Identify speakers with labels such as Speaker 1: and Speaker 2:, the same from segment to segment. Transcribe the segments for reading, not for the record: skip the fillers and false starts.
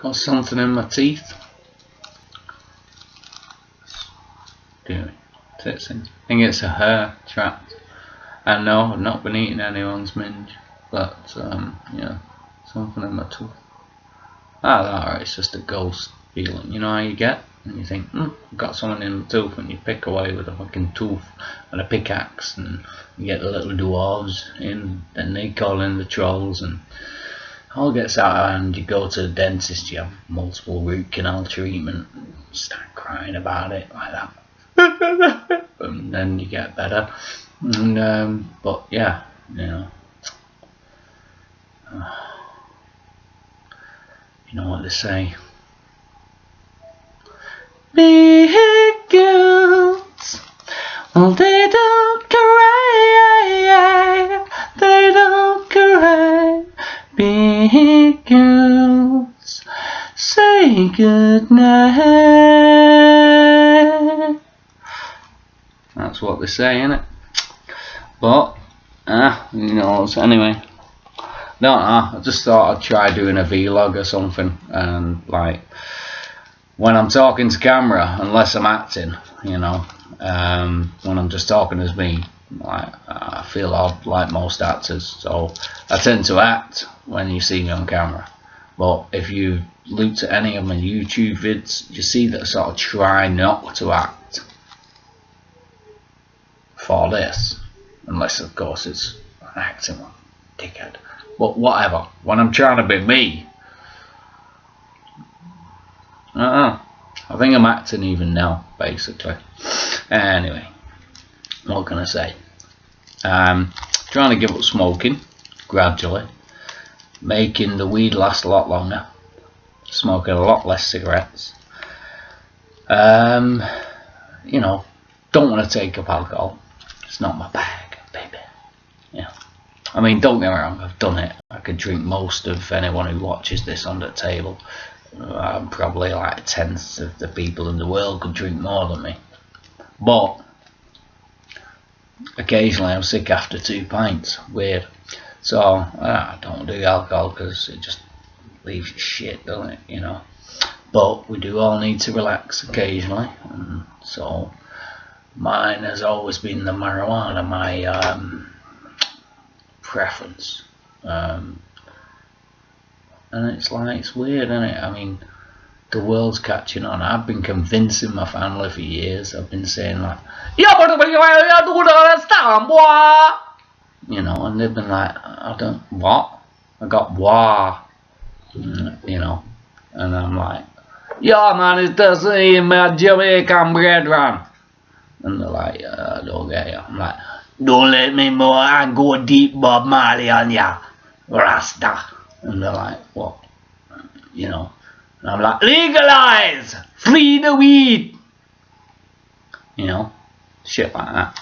Speaker 1: Got something in my teeth. Doing titsing. I think it's a hair trap. And no, I've not been eating anyone's minge, but yeah, something in my tooth. Alright, it's just a ghost feeling. You know how you get? And you think, I've got someone in the tooth, and you pick away with a fucking tooth and a pickaxe, and you get the little dwarves in, and they call in the trolls, and all gets out of hand. You go to the dentist, you have multiple root canal treatment, and start crying about it like that. And then you get better. And but yeah, you know what they say. Big girls, well they don't cry, they don't cry. Big girls, say goodnight. That's what they say, innit? But, who knows? Anyway, don't know. I just thought I'd try doing a vlog or something, and like when I'm talking to camera, unless I'm acting, you know, when I'm just talking as me, like I feel odd like most actors, so I tend to act when you see me on camera. But if you looked at any of my YouTube vids, you see that I sort of try not to act for this. Unless, of course, it's an acting one, dickhead. But whatever. When I'm trying to be me, I think I'm acting even now, basically. Anyway, what can I say? Trying to give up smoking gradually, making the weed last a lot longer, smoking a lot less cigarettes. You know, don't want to take up alcohol. It's not my bag, baby. Yeah. I mean, don't get me wrong, I've done it. I could drink most of anyone who watches this under the table. Probably like a tenth of the people in the world could drink more than me. But occasionally I'm sick after 2 pints. Weird. So I don't do alcohol because it just leaves you shit, doesn't it? You know. But we do all need to relax occasionally, and so mine has always been the marijuana, my preference. And it's like, it's weird, isn't it? I mean, the world's catching on. I've been convincing my family for years. I've been saying like, you know, and they've been like, I don't, what? I got wah, you know, and I'm like, yeah man, it's the same my Jamaican brethren. And they're like, I don't get you. I'm like, don't let me more, I go deep Bob Marley on ya, Rasta. And they're like, what? You know. And I'm like, legalize! Free the weed! You know? Shit like that.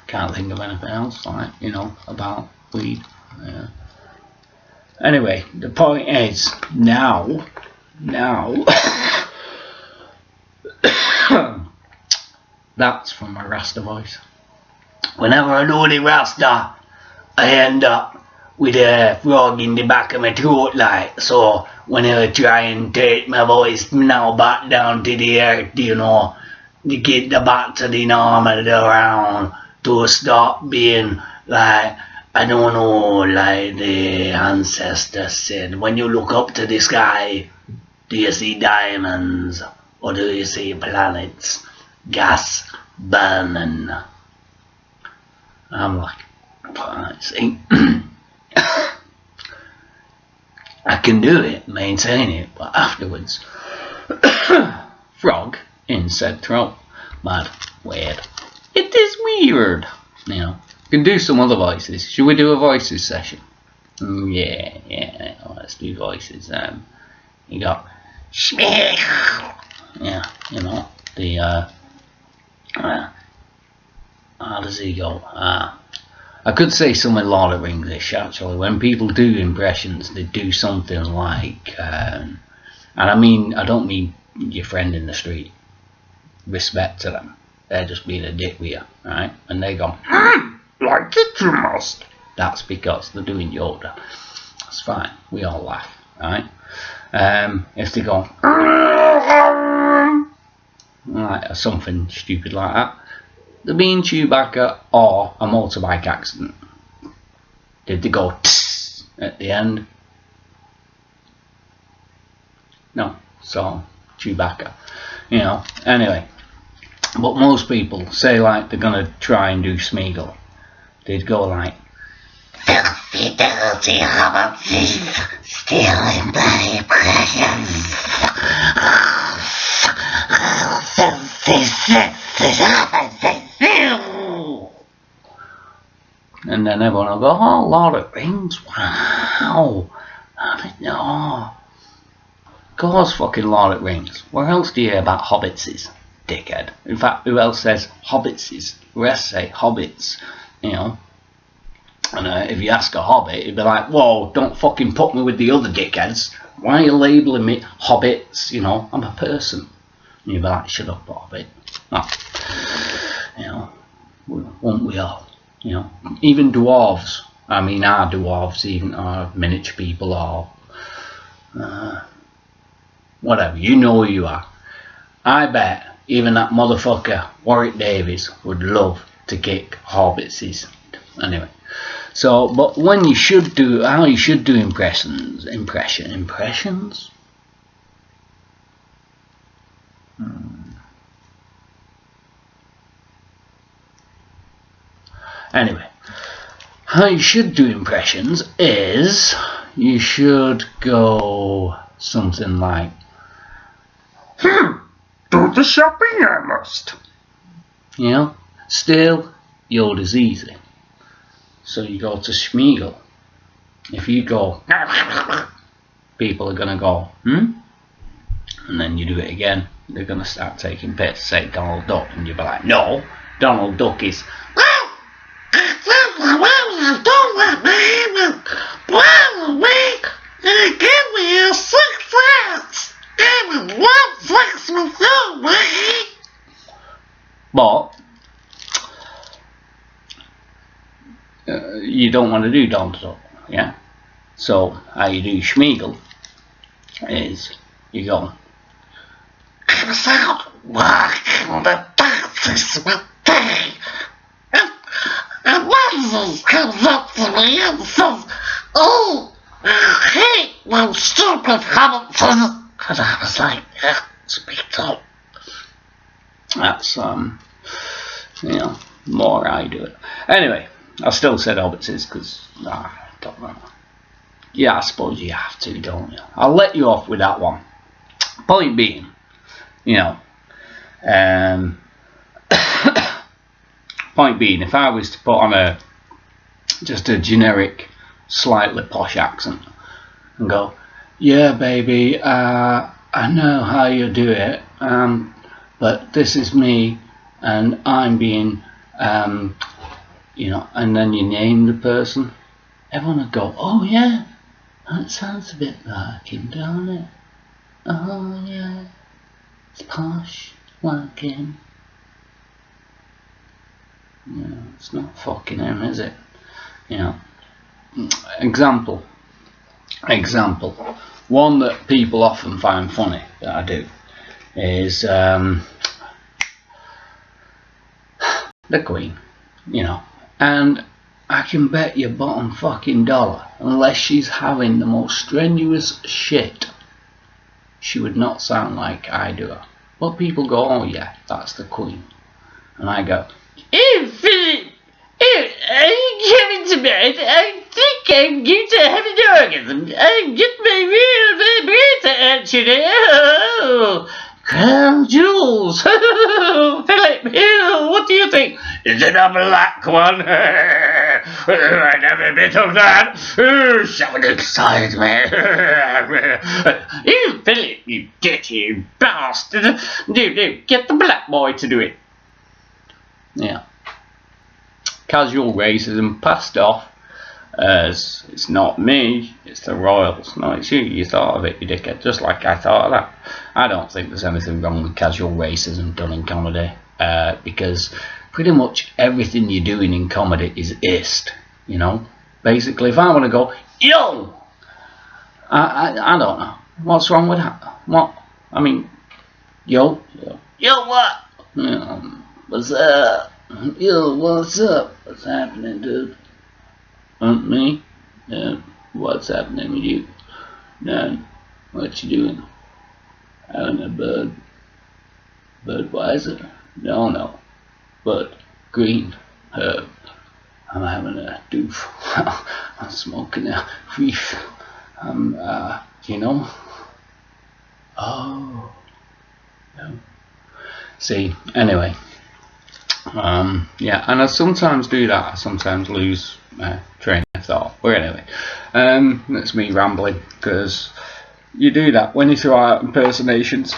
Speaker 1: Can't think of anything else like, you know, about weed. Yeah. Anyway, the point is, now that's from my Rasta voice. Whenever I do the Rasta, I end up with a frog in the back of my throat, like, so whenever I try and take my voice now back down to the earth, you know, to get the back to the normal around, to stop being like, I don't know, like the ancestors said, when you look up to the sky, do you see diamonds or do you see planets, gas burning? I'm like, see, I can do it, maintain it, but afterwards, frog in said throat, mad, weird. It is weird, you know. Can do some other voices. Should we do a voices session? Yeah, let's do voices. You got yeah, you know, the how does he go? I could say something Lord of the Rings-ish actually. When people do impressions, they do something like and I mean, I don't mean your friend in the street. Respect to them. They're just being a dick with you, right? And they go, like it you must. That's because they're doing Yoda. That's fine. We all laugh. right? If they go like or something stupid like that, they're being Chewbacca or a motorbike accident. Did they go tss at the end? No. So Chewbacca, you know. Anyway, but most people say like they're gonna try and do Smeagol. They'd go like, filthy, dirty hobbits, stealing my precious. Filthy, sexy hobbits. And then everyone will go, oh, Lord of the Rings, wow. I didn't know. Of course, fucking Lord of the Rings. Where else do you hear about hobbitses, dickhead? In fact, who else says hobbitses? The rest say hobbits, you know. And if you ask a hobbit, he'd be like, whoa, don't fucking put me with the other dickheads. Why are you labelling me hobbits? You know, I'm a person. And you'd be like, shut up, hobbit. Oh. You know, won't we all? You know, even dwarves. I mean, our dwarves, even our miniature people, or whatever. You know who you are. I bet even that motherfucker Warwick Davis would love to kick hobbitses. Anyway, so but when you should do, how you should do impressions. Anyway, how you should do impressions is you should go something like, do the shopping I must. You know, still, Yoda's easy. So you go to Smeagol. If you go, people are gonna go, and then you do it again. They're gonna start taking piss. Say Donald Duck, and you'll be like, no, Donald Duck is. But you don't want to do Donald Duck, yeah? So how you do Smeagol is you go, I was out walking the dogs with day, and Moses comes up to me and says, oh, I hate those stupid hobbits. And I was like, speak up. That's, you know, more I do it. Anyway, I still said hobbitses because, I don't know. Yeah, I suppose you have to, don't you? I'll let you off with that one. Point being, you know, point being, if I was to put on just a generic, slightly posh accent and go, yeah, baby, I know how you do it, but this is me, and I'm being, you know, and then you name the person, everyone would go, oh yeah, that sounds a bit like him, don't it? Oh yeah, it's posh, like him. You know, it's not fucking him, is it? You know, example, one that people often find funny that I do is the Queen, you know, and I can bet your bottom fucking dollar, unless she's having the most strenuous shit, she would not sound like I do her. But people go, oh yeah, that's the Queen, and I go, oh Philip, are you coming to bed? I think I'm going to have an orgasm. I've got my real vibrator actually. Oh, Crown Jewels. Philip, what do you think? Is it a black one? I never bit of that. Shove it inside me. You, Philip, you dirty bastard. Do, get the black boy to do it. Yeah. Casual racism passed off as it's not me, it's the royals. No, it's you. You thought of it, you dickhead. Just like I thought of that. I don't think there's anything wrong with casual racism done in comedy, because pretty much everything you're doing in comedy is ist. You know, basically, if I want to go, yo, I don't know. What's wrong with that? What? I mean, yo, what? What's up? Yo, what's up? What's happening, dude? Me? Yeah, what's happening with you? None. What you doing? Having a Budweiser? No. Bud. Green. Herb. I'm having a doof. I'm smoking a reef. You know? Oh. No. See, anyway. Yeah, and I sometimes do that. I sometimes lose train of thought. But anyway, that's me rambling, because you do that when you throw out impersonations.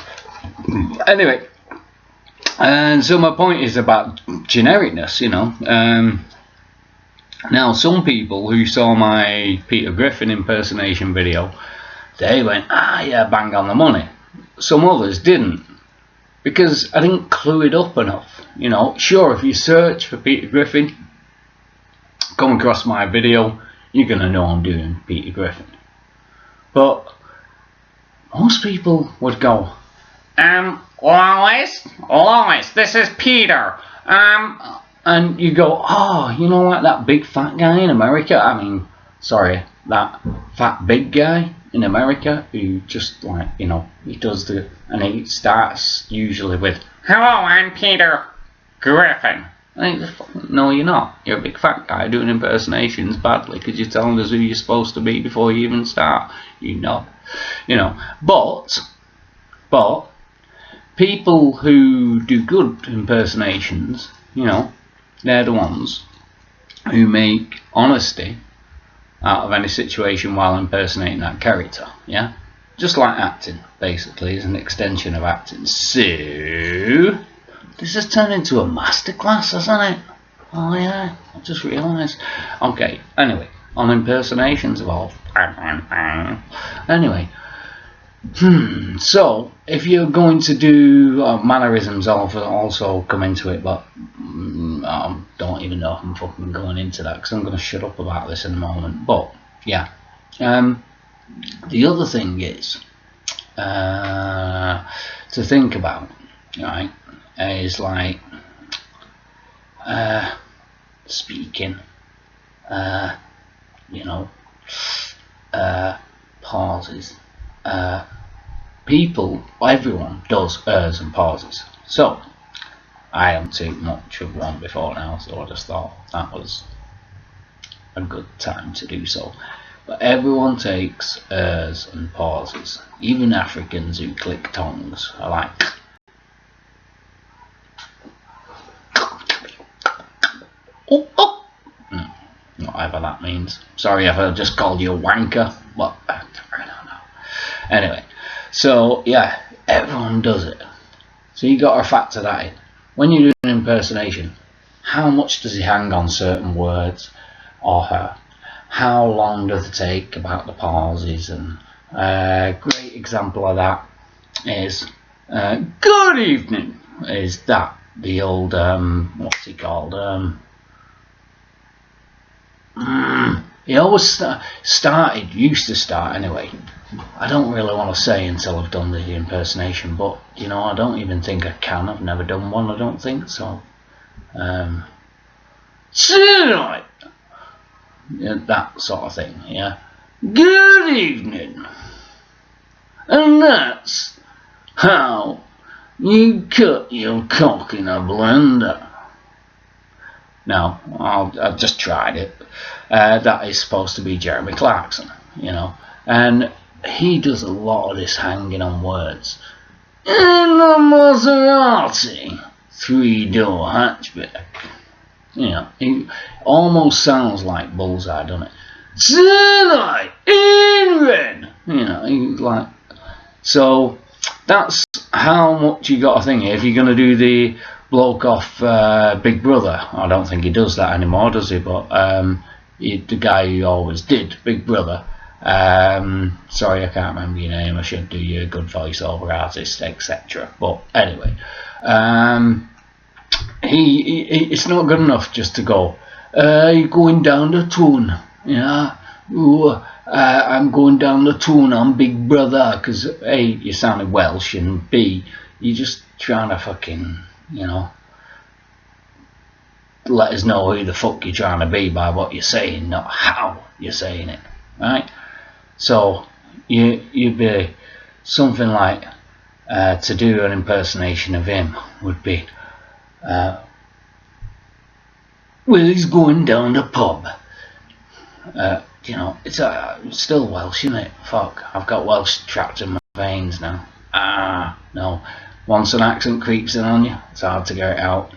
Speaker 1: Anyway, and so my point is about genericness, you know. Now, some people who saw my Peter Griffin impersonation video, they went, yeah, bang on the money. Some others didn't, because I didn't clue it up enough. You know, sure, if you search for Peter Griffin, come across my video, you're going to know I'm doing Peter Griffin. But most people would go, Lois, this is Peter. And you go, oh, you know, like that big fat guy in America? I mean, sorry, that fat big guy in America who just, like, you know, he does and he starts usually with, hello, I'm Peter Griffin. No, you're not. You're a big fat guy doing impersonations badly because you're telling us who you're supposed to be before you even start. You know. But people who do good impersonations, you know, they're the ones who make honesty out of any situation while impersonating that character. Yeah, just like acting, basically, is an extension of acting. So this has turned into a masterclass, hasn't it? Oh yeah, I just realised. Okay, anyway, on impersonations of all. Anyway, so if you're going to do mannerisms, also come into it, but I don't even know if I'm fucking going into that, because I'm going to shut up about this in a moment. But yeah, the other thing is to think about, right? Is like speaking, you know, pauses. People, everyone does ers and pauses. So I haven't seen much of one before now, so I just thought that was a good time to do so. But everyone takes ers and pauses. Even Africans who click tongues are like, whatever that means. Sorry if I just called you a wanker, but I don't know. Anyway, so yeah, everyone does it. So you got to factor that in. When you do an impersonation, how much does he hang on certain words or her? How long does it take about the pauses? And a great example of that is good evening. Is that the old what's he called? He always used to start anyway. I don't really want to say until I've done the impersonation, but you know, I don't even think I can. I've never done one, I don't think so. Yeah, that sort of thing, yeah. Good evening. And that's how you cut your cock in a blender. No, I've just tried it. That is supposed to be Jeremy Clarkson, you know, and he does a lot of this hanging on words. In the Maserati 3-door hatchback. You know, he almost sounds like Bullseye, doesn't it? Tonight in red. You know, he's like. So that's how much you got to think. If you're going to do the bloke off Big Brother, I don't think he does that anymore, does he? But the guy who always did Big Brother. Sorry, I can't remember your name. I should do your good voiceover artist, etc. But anyway, it's not good enough just to go. You're going down the tune, yeah. ooh, I'm going down the tune on Big Brother, because A, you sounded Welsh, and B, you're just trying to fucking, you know, let us know who the fuck you're trying to be by what you're saying, not how you're saying it, right? So you'd be something like, to do an impersonation of him would be, well, he's going down the pub. You know, it's still Welsh, isn't it? Fuck, I've got Welsh trapped in my veins now. No. Once an accent creeps in on you, it's hard to get it out.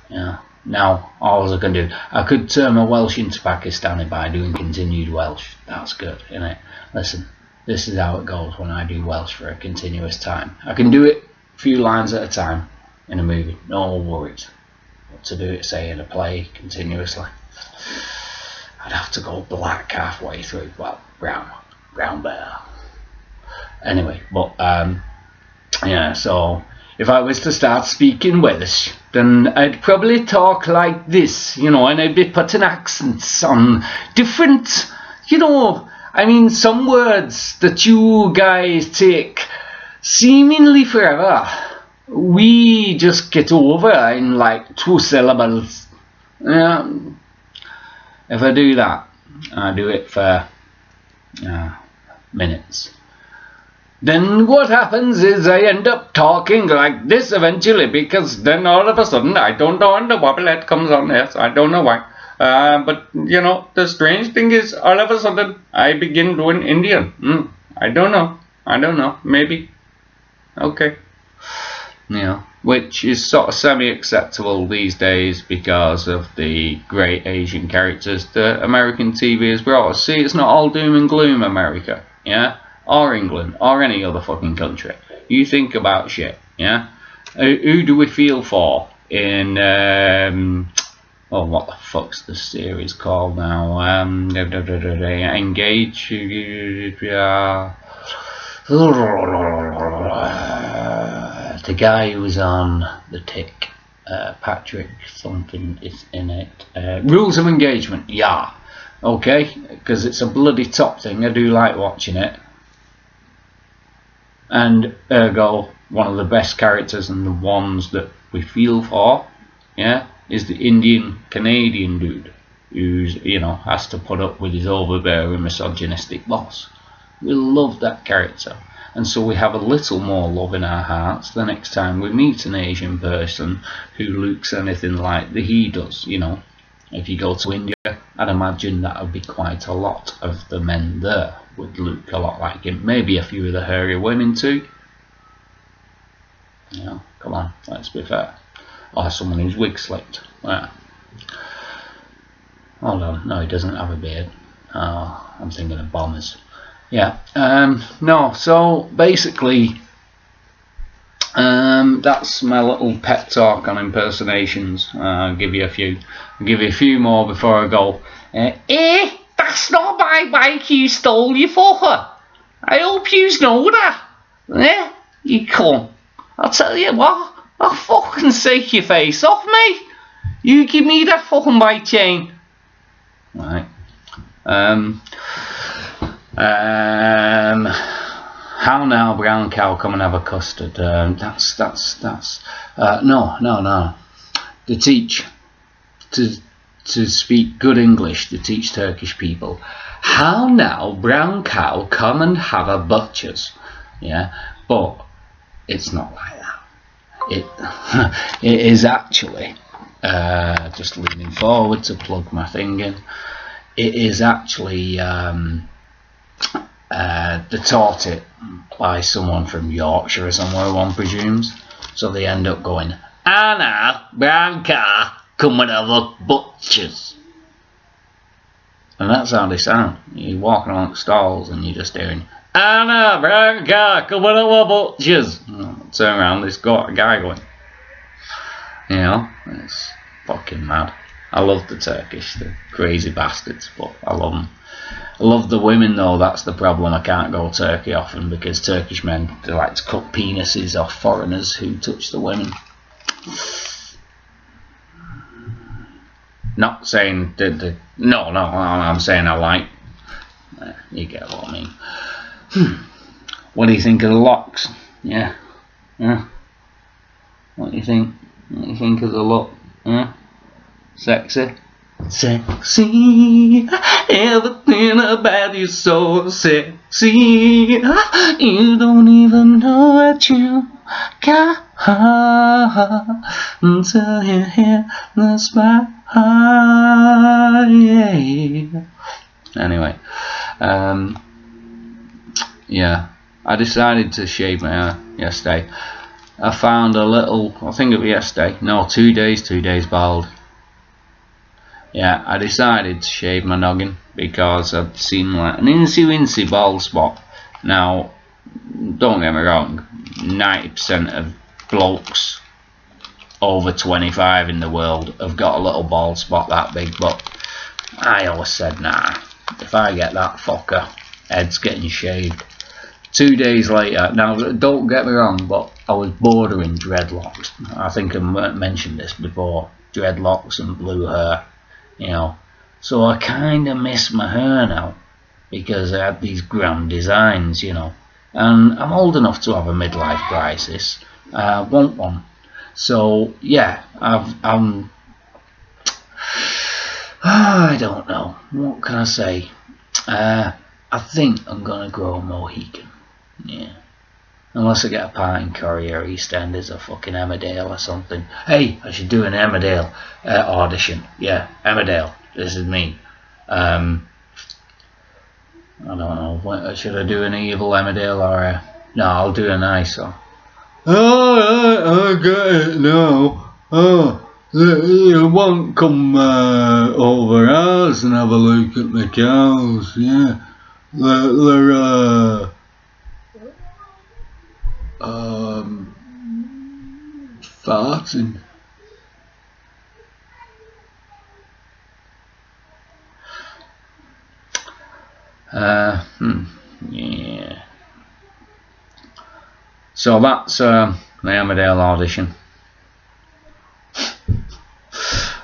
Speaker 1: Yeah. Now, all I can do, I could turn my Welsh into Pakistani by doing continued Welsh. That's good, innit? Listen, this is how it goes when I do Welsh for a continuous time. I can do it a few lines at a time in a movie, no worries. But to do it, say, in a play continuously, I'd have to go black halfway through. Well, brown bear. Anyway, but yeah, so if I was to start speaking Welsh, then I'd probably talk like this, you know, and I'd be putting accents on different, you know, I mean, some words that you guys take seemingly forever, we just get over in like 2 syllables. Yeah. If I do that, I do it for minutes. Then what happens is I end up talking like this eventually, because then all of a sudden, I don't know when the wobblehead comes on, yes, I don't know why. But, you know, the strange thing is, all of a sudden, I begin doing Indian. I don't know, maybe. Okay. You know, which is sort of semi-acceptable these days because of the great Asian characters that American TV has brought us. See, it's not all doom and gloom, America, yeah? Or England, or any other fucking country. You think about shit, yeah? Who do we feel for in, oh, what the fuck's the series called now? Engage, the guy who was on The Tick, Patrick something is in it. Rules of Engagement, yeah. Okay, because it's a bloody top thing, I do like watching it. And ergo, one of the best characters and the ones that we feel for, yeah, is the Indian Canadian dude who's, you know, has to put up with his overbearing misogynistic boss. We love that character, and so we have a little more love in our hearts the next time we meet an Asian person who looks anything like he does. You know, if you go to India, I'd imagine that would be quite a lot of the men there would look a lot like him. Maybe a few of the hairy women too. You know, come on, let's be fair. Or someone who's wig slicked. Yeah. Hold on, no, he doesn't have a beard. Oh, I'm thinking of bombers. Yeah, no, so basically, that's my little pep talk on impersonations. I'll give you a few more before I go. That's not my bike you stole, you fucker. I hope you know that. You cunt. I'll tell you what, I'll fucking take your face off, mate. You give me that fucking bike chain. Right. How now, brown cow, come and have a custard. No. To teach, to speak good English, to teach Turkish people. How now, brown cow, come and have a butcher's. Yeah, but it's not like that. It is actually, just leaning forward to plug my thing in. It is actually taught it by someone from Yorkshire or somewhere, one presumes. So they end up going, Anna, brown car, come and have a butcher's. And that's how they sound. You're walking along the stalls and you're just hearing, Anna, brown car, come and have a butcher's. Turn around, there's got a guy going. You know, it's fucking mad. I love the Turkish, the crazy bastards, but I love them. I love the women though, that's the problem. I can't go Turkey often because Turkish men, they like to cut penises off foreigners who touch the women. Not saying that no, I'm saying I like. You get what I mean. What do you think of the locks? Yeah. What do you think? What do you think of the look? Sexy? Sexy, everything about you so sexy. You don't even know what you got until you hear the spot. Yeah. Anyway, yeah, I decided to shave my hair yesterday. I found a little, I think it was yesterday, no, 2 days bald. Yeah, I decided to shave my noggin because I'd seen like an incy bald spot. Now, don't get me wrong, 90% of blokes over 25 in the world have got a little bald spot that big, but I always said, nah, if I get that fucker, head's getting shaved. 2 days later, now don't get me wrong, but I was bordering dreadlocks. I think I mentioned this before, dreadlocks and blue hair. You know, so I kind of miss my hair now because I had these grand designs, you know, and I'm old enough to have a midlife crisis. I want one, so yeah, I don't know, what can I say? I think I'm gonna grow a Mohican, yeah. Unless I get a part in Corrie or East End as a fucking Emmerdale or something. Hey, I should do an Emmerdale audition. Yeah, Emmerdale. This is me. I don't know. Should I do an evil Emmerdale or a... No, I'll do a nice one. Oh, I get it now. Oh, you won't come over ours and have a look at the cows. Yeah, they're farting. Yeah. So that's my Emmerdale audition.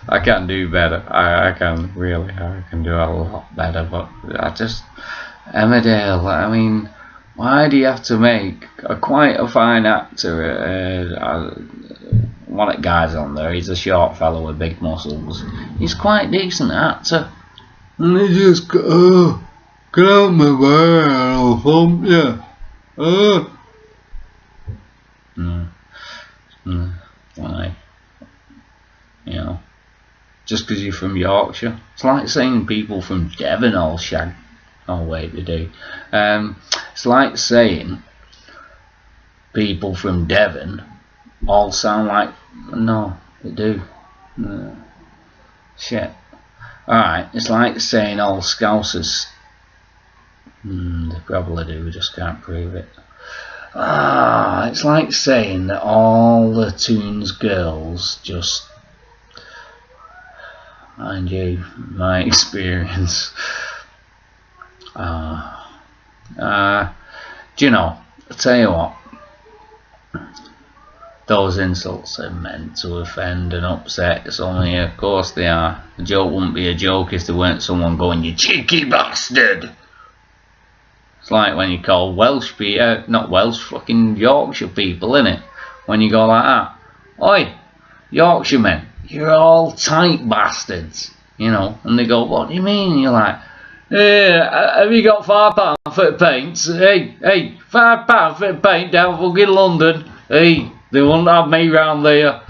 Speaker 1: I can do better. I can do a lot better, but I just Emmerdale. I mean, why do you have to make quite a fine actor? One of the guys on there, he's a short fellow with big muscles. He's quite a decent actor. And he just go, get out my way, I'll thump you. Why? You know, just because you're from Yorkshire. It's like saying people from Devon all shag. Oh wait, they do. It's like saying people from Devon all sound like... No, they do. Shit. Alright, it's like saying all Scousers. They probably do, we just can't prove it. It's like saying that all the Toons girls just... Mind you, my experience. Do you know, I'll tell you what, those insults are meant to offend and upset. It's only, of course they are. A joke wouldn't be a joke if there weren't someone going, you cheeky bastard. It's like when you call Welsh people, not Welsh, fucking Yorkshire people, innit? When you go like that, oi, Yorkshiremen, you're all tight bastards, you know, and they go, what do you mean? And you're like, yeah, have you got £5 for the paint? Hey, £5 for the paint down fucking London. Hey, they won't have me round there.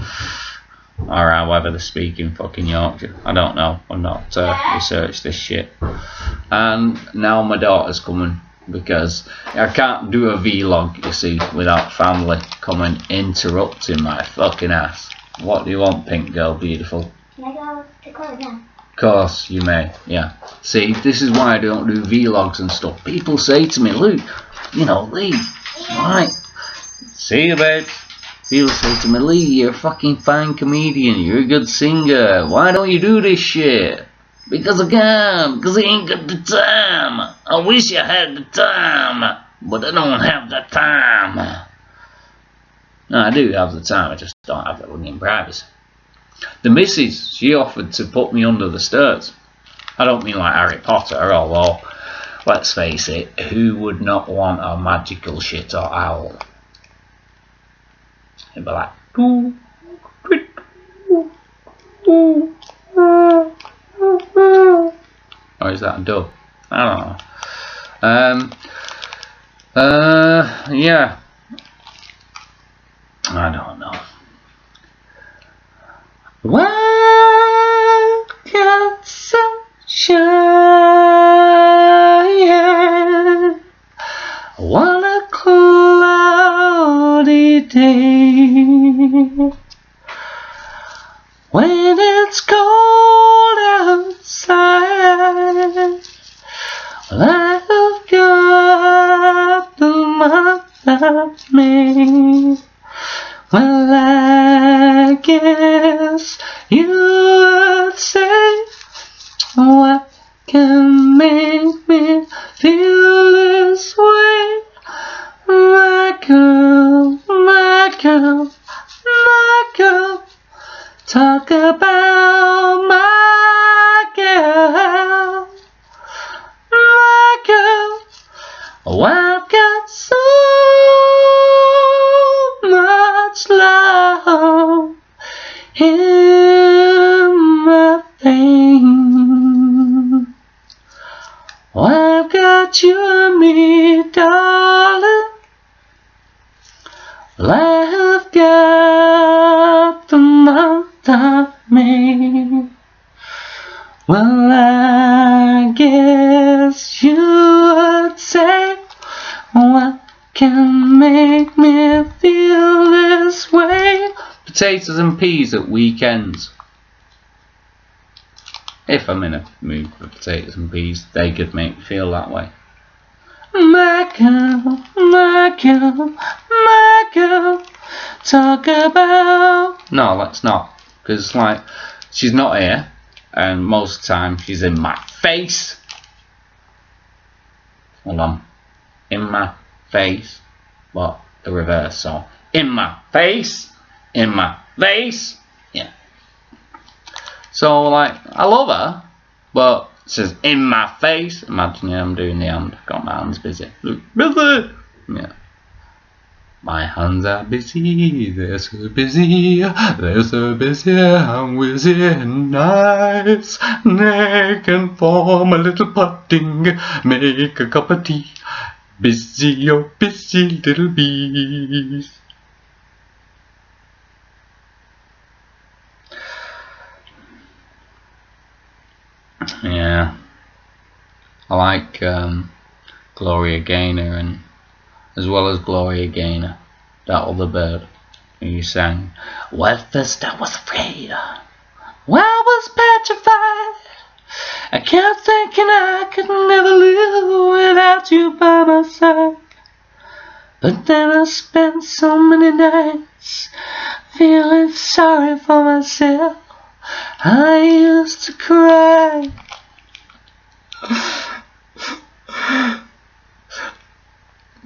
Speaker 1: Or however they speak in fucking Yorkshire. I don't know. I've not researched this shit. And now my daughter's coming because I can't do a vlog, you see, without family coming interrupting my fucking ass. What do you want, pink girl, beautiful?
Speaker 2: Can I go to court now?
Speaker 1: Of course you may, yeah. See, this is why I don't do vlogs and stuff. People say to me, Luke, you know, Lee, right, see you, babe. People say to me, Lee, you're a fucking fine comedian, you're a good singer, why don't you do this shit? Because I can't, because I ain't got the time. I wish I had the time, but I don't have the time. No, I do have the time, I just don't have the fucking privacy. The missus, she offered to put me under the stairs. I don't mean like Harry Potter, although, let's face it, who would not want a magical shit or owl? It'd be like, or is that a dove? I don't know. Yeah. I don't know. Welcome sunshine. On a cloudy day, when it's cold outside, well, I've got the month of May. Well, I guess you would say, what can make me feel this way? My girl, my girl, my girl, talk about my girl, my girl. Oh, I've got so much love in my veins. Oh, I've got you and me, darling. Well, I've got the month of May. Well, I guess you would say, what can make me feel this way? Potatoes and peas at weekends. If I'm in a mood for potatoes and peas, they could make me feel that way. My girl, my girl, my girl, talk about... No, let's not. Because, like, she's not here. And most of the time, she's in my face. Hold on. In my face. What? The reverse, so. In my face. In my face. Yeah. So, like, I love her. But it says in my face. Imagine I'm doing the hand. Got my hands busy. Look, busy. Yeah. My hands are busy, they're so busy, they're so busy, I'm wizzy and nice. They can form a little pudding, make a cup of tea. Busy, oh busy little bees. Yeah. I like Gloria Gaynor, and as well as Gloria Gaynor, that other bird who sang, well, at first I was afraid, well, I was petrified, I kept thinking I could never live without you by my side. But then I spent so many nights feeling sorry for myself. I used to cry.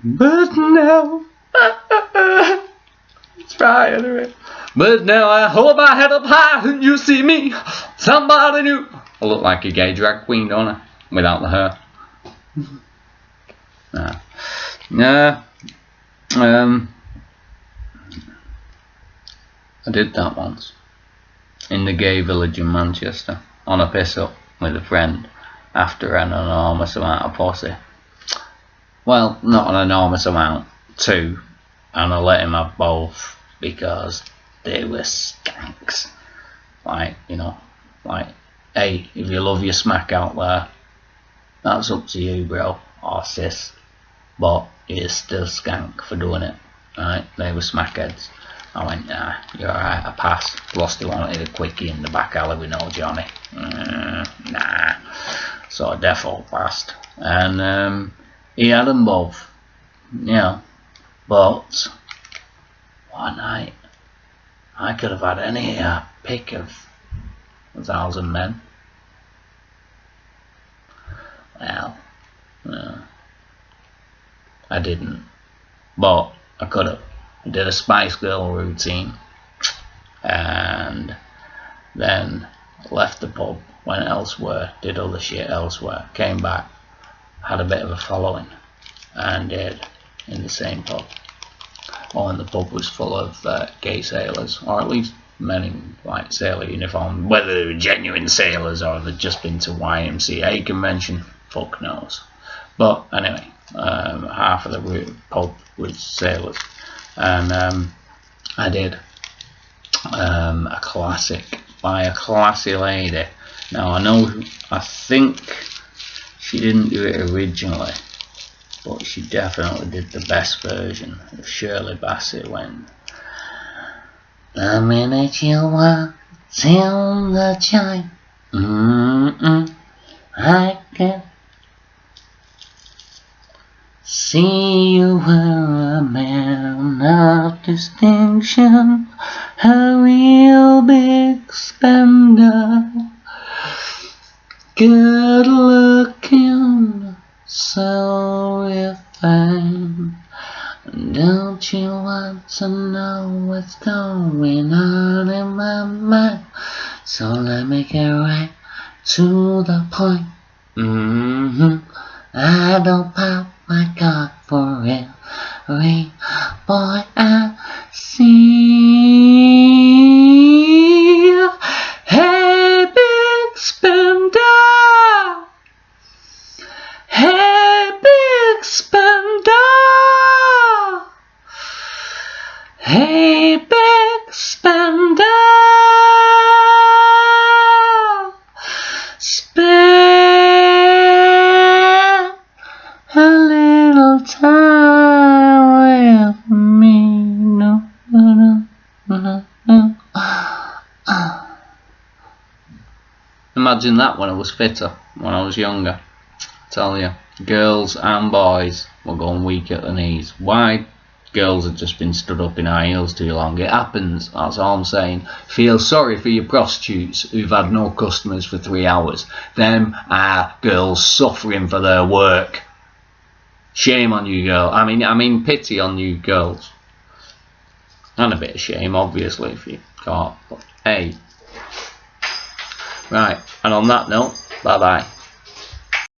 Speaker 1: But now, try anyway. But now I hold my head up high and you see me, somebody new. I look like a gay drag queen, don't I? Without the hair. Nah. I did that once. In the gay village in Manchester. On a piss up with a friend. After an enormous amount of pussy. Well, not an enormous amount. 2. And I let him have both. Because they were skanks. Like, you know. Like, hey, if you love your smack out there, that's up to you, bro. Or sis. But you're still skank for doing it. Right? They were smackheads. I went, nah, you're alright, I passed. Plus they wanted a quickie in the back alley with no Johnny. Nah. So I defo passed. And he had them both. You know. But one night I could have had any pick of 1,000 men. Well, I didn't. But I could have. I did a Spice Girl routine. And then left the pub, went elsewhere, did other shit elsewhere, came back, had a bit of a following, and did in the same pub. And the pub was full of gay sailors, or at least men in like sailor uniform. Whether they were genuine sailors or they'd just been to YMCA convention, fuck knows. But anyway, half of the pub was sailors, and I did a classic by a classy lady. Now I think she didn't do it originally, but she definitely did the best version of Shirley Bassey when the minute you walk till the chime, I can see you were a man of distinction, a real big spender, good looking, so refined. Don't you want to know what's going on in my mind? So let me get right to the point. I don't pop my God for every boy I see. Hey, big spender. Hey, big spender. Hey, big spender. Spend a little time with me. No. Imagine that when I was fitter, when I was younger. I tell you, girls and boys were going weak at the knees. Why? Girls had just been stood up in high heels too long. It happens, that's all I'm saying. Feel sorry for your prostitutes who've had no customers for 3 hours. Them are girls suffering for their work. Shame on you, girl. I mean pity on you girls. And a bit of shame, obviously, if you can't. But hey. Right, and on that note, bye bye.